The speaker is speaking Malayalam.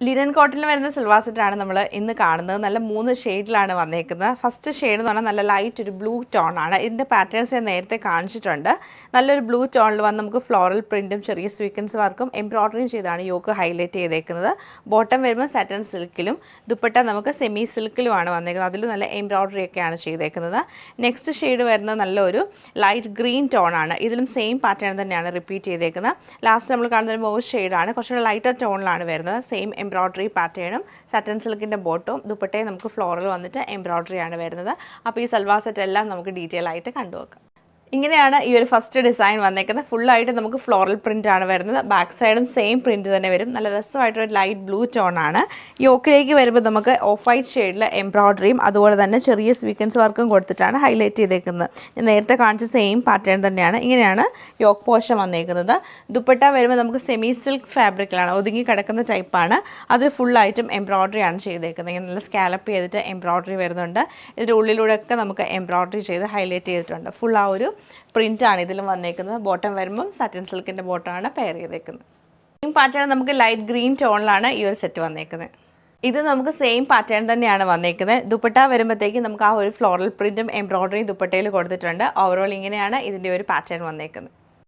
ലിനൻ കോട്ടണിൽ വരുന്ന സിൽവാർ സെറ്റാണ് നമ്മൾ ഇന്ന് കാണുന്നത്. നല്ല 3 ഷെയ്ഡിലാണ് വന്നേക്കുന്നത്. ഫസ്റ്റ് ഷെയ്ഡ് എന്ന് പറഞ്ഞാൽ നല്ല ലൈറ്റ് ഒരു ബ്ലൂ ടോൺ ആണ്. ഇതിൻ്റെ പാറ്റേൺസ് ഞാൻ നേരത്തെ കാണിച്ചിട്ടുണ്ട്. നല്ലൊരു ബ്ലൂ ടോണിൽ വന്ന് നമുക്ക് ഫ്ലോറൽ പ്രിൻറ്റും ചെറിയ സ്വീക്വൻസ് വർക്കും എംബ്രോയ്ഡറിയും ചെയ്താണ് യോക്ക് ഹൈലൈറ്റ് ചെയ്തേക്കുന്നത്. ബോട്ടം വരുമ്പോൾ സാറ്റൻ സിൽക്കിലും ദുപ്പട്ട നമുക്ക് സെമി സിൽക്കിലുമാണ് വന്നേക്കുന്നത്. അതിൽ നല്ല എംബ്രോയ്ഡറി ഒക്കെയാണ് ചെയ്തേക്കുന്നത്. നെക്സ്റ്റ് ഷെയ്ഡ് വരുന്നത് നല്ലൊരു ലൈറ്റ് ഗ്രീൻ ടോൺ ആണ്. ഇതിലും സെയിം പാറ്റേൺ തന്നെയാണ് റിപ്പീറ്റ് ചെയ്തേക്കുന്നത്. ലാസ്റ്റ് നമ്മൾ കാണുന്ന ഒരു മോവ് ഷെയ്ഡാണ്. കുറച്ചുകൂടെ ലൈറ്റർ ടോണിലാണ് വരുന്നത്. സെയിം എംബ്രോയ്ഡറി പാറ്റേണും സാറ്റൻ സിൽക്കിൻ്റെ ബോട്ടും ദുപ്പട്ടയും നമുക്ക് ഫ്ലോറൽ വന്നിട്ട് എംബ്രോയ്ഡറി ആണ് വരുന്നത്. അപ്പോൾ ഈ സൽവാർ സെറ്റ് എല്ലാം നമുക്ക് ഡീറ്റെയിൽ ആയിട്ട് കണ്ടുവെക്കാം. ഇങ്ങനെയാണ് ഈ ഒരു ഫസ്റ്റ് ഡിസൈൻ വന്നേക്കുന്നത്. ഫുള്ളായിട്ട് നമുക്ക് ഫ്ലോറൽ പ്രിൻ്റ് ആണ് വരുന്നത്. ബാക്ക് സൈഡും സെയിം പ്രിൻറ്റ് തന്നെ വരും. നല്ല രസമായിട്ടൊരു ലൈറ്റ് ബ്ലൂ ടോൺ ആണ്. യോക്കിലേക്ക് വരുമ്പോൾ നമുക്ക് ഓഫ് വൈറ്റ് ഷെയ്ഡിൽ എംബ്രോയ്ഡറിയും അതുപോലെ തന്നെ ചെറിയ സ്വീക്വൻസ് വർക്കും കൊടുത്തിട്ടാണ് ഹൈലൈറ്റ് ചെയ്തേക്കുന്നത്. ഞാൻ നേരത്തെ കാണിച്ച സെയിം പാറ്റേൺ തന്നെയാണ്. ഇങ്ങനെയാണ് യോക്ക് പോർഷൻ വന്നേക്കുന്നത്. ദുപ്പട്ട വരുമ്പോൾ നമുക്ക് സെമി സിൽക്ക് ഫാബ്രിക്കിലാണ്, ഒതുങ്ങി കിടക്കുന്ന ടൈപ്പാണ്. അത് ഫുള്ളായിട്ടും എംബ്രോയ്ഡറി ആണ് ചെയ്തേക്കുന്നത്. ഇങ്ങനെ നല്ല സ്കാലപ്പ് ചെയ്തിട്ട് എംബ്രോയ്ഡറി വരുന്നുണ്ട്. ഇതിൻ്റെ ഉള്ളിലൂടെയൊക്കെ നമുക്ക് എംബ്രോയ്ഡറി ചെയ്ത് ഹൈലൈറ്റ് ചെയ്തിട്ടുണ്ട്. ഫുൾ ആ ഒരു പ്രിൻ്റാണ് ഇതിലും വന്നേക്കുന്നത്. ബോട്ടം വരുമ്പം സാറ്റൻ സിൽക്കിൻ്റെ ബോട്ടമാണ് പെയർ ചെയ്തേക്കുന്നത്. സെയിം പാറ്റേൺ നമുക്ക് ലൈറ്റ് ഗ്രീൻ ടോണിലാണ് ഈ ഒരു സെറ്റ് വന്നേക്കുന്നത്. ഇത് നമുക്ക് സെയിം പാറ്റേൺ തന്നെയാണ് വന്നേക്കുന്നത്. ദുപ്പട്ട വരുമ്പോഴത്തേക്ക് നമുക്ക് ആ ഒരു ഫ്ലോറൽ പ്രിൻറ്റും എംബ്രോയ്ഡറിയും ദുപ്പട്ടയിൽ കൊടുത്തിട്ടുണ്ട്. ഓവറോൾ ഇങ്ങനെയാണ് ഇതിൻ്റെ ഒരു പാറ്റേൺ വന്നേക്കുന്നത്.